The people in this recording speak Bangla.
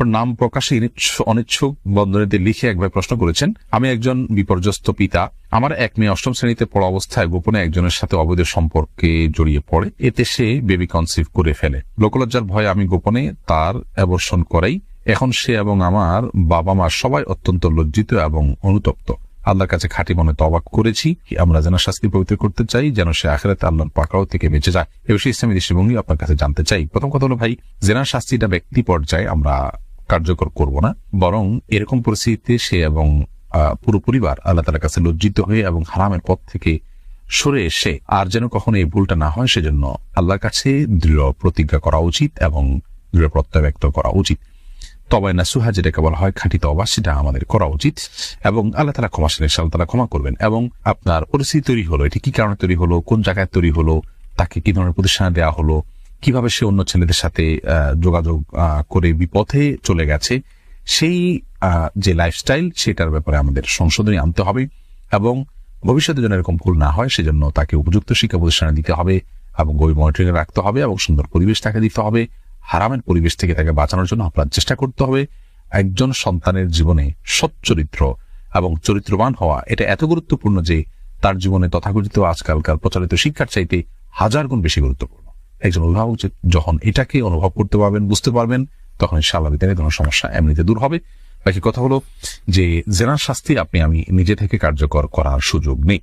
তারপর নাম প্রকাশে অনিচ্ছুক বন্ধনীতে লিখে একবার প্রশ্ন করেছেন, আমি একজন বিপর্যস্ত পিতা। আমার এক মেয়ে অষ্টম শ্রেণীতে পড়া অবস্থায় গোপনে একজনের সাথে অবৈধ সম্পর্কে জড়িয়ে পড়ে, এতে সে বেবি কনসিভ করে ফেলে। লোকলজ্জার ভয়ে আমি গোপনে তার অ্যাবর্শন করাই। এখন সে এবং আমার বাবা মা সবাই অত্যন্ত লজ্জিত এবং অনুতপ্ত। আল্লাহর কাছে খাঁটি মনে তওবা করেছি, আমরা যেন শাস্তি পবিত্র করতে চাই, যেন সে আখিরাতে আল্লাহর পাকড়াও থেকে বেঁচে যায়। এ বিষয়ে ইসলামী দৃষ্টিভঙ্গি আপনার কাছে জানতে চাই। প্রথম কথা হলো ভাই, জেনার শাস্তিটা ব্যক্তি পর্যায়ে আমরা কার্যকর করব না, বরং এরকম পরিস্থিতিতে সে এবং পুরো পরিবার আল্লাহ তাআলার কাছে লজ্জিত হয়ে এবং হারামের পথ থেকে সরে এসে আর যেন কখনো এই ভুলটা না হয় সেজন্য আল্লাহর কাছে দৃঢ় প্রতিজ্ঞা করা উচিত এবং দৃঢ় প্রত্যয় ব্যক্ত করা উচিত। তবায় নাসুহা যেটাকে বলা হয় খাঁটি তওবা, সেটা আমাদের করা উচিত এবং আল্লাহ তাআলা ক্ষমাশীল, ইনশাআল্লাহ তাআলা ক্ষমা করবেন। এবং আপনার পরিস্থিতি তৈরি হলো, এটি কি কারণে তৈরি হলো, কোন জায়গায় তৈরি হলো, তাকে কি ধরনের প্রতিষ্ঠানে দেওয়া হলো, কিভাবে সে অন্য ছেলেদের সাথে যোগাযোগ করে বিপথে চলে গেছে, সেই যে লাইফস্টাইল সেটার ব্যাপারে আমাদের সংশোধনী আনতে হবে এবং ভবিষ্যতে যেন এরকম ভুল না হয় সেজন্য তাকে উপযুক্ত শিক্ষা প্রতিষ্ঠানে দিতে হবে এবং গভীর মনিটরিং এ রাখতে হবে এবং সুন্দর পরিবেশ তাকে দিতে হবে। হারামের পরিবেশ থেকে তাকে বাঁচানোর জন্য আপনার চেষ্টা করতে হবে। একজন সন্তানের জীবনে সচ্চরিত্র এবং চরিত্রবান হওয়া এটা এত গুরুত্বপূর্ণ যে তার জীবনে তথাকথিত আজকালকার প্রচলিত শিক্ষার চাইতে 1000 গুণ বেশি গুরুত্বপূর্ণ। একজন অভিভাবক যখন এটাকে অনুভব করতে পারবেন, বুঝতে পারবেন, তখন ইনশাআল্লাহ ভিতরে কোনো সমস্যা এমনিতে দূর হবে। বাকি কথা হলো যে জেনার শাস্তি আমি নিজে থেকে কার্যকর করার সুযোগ নেই।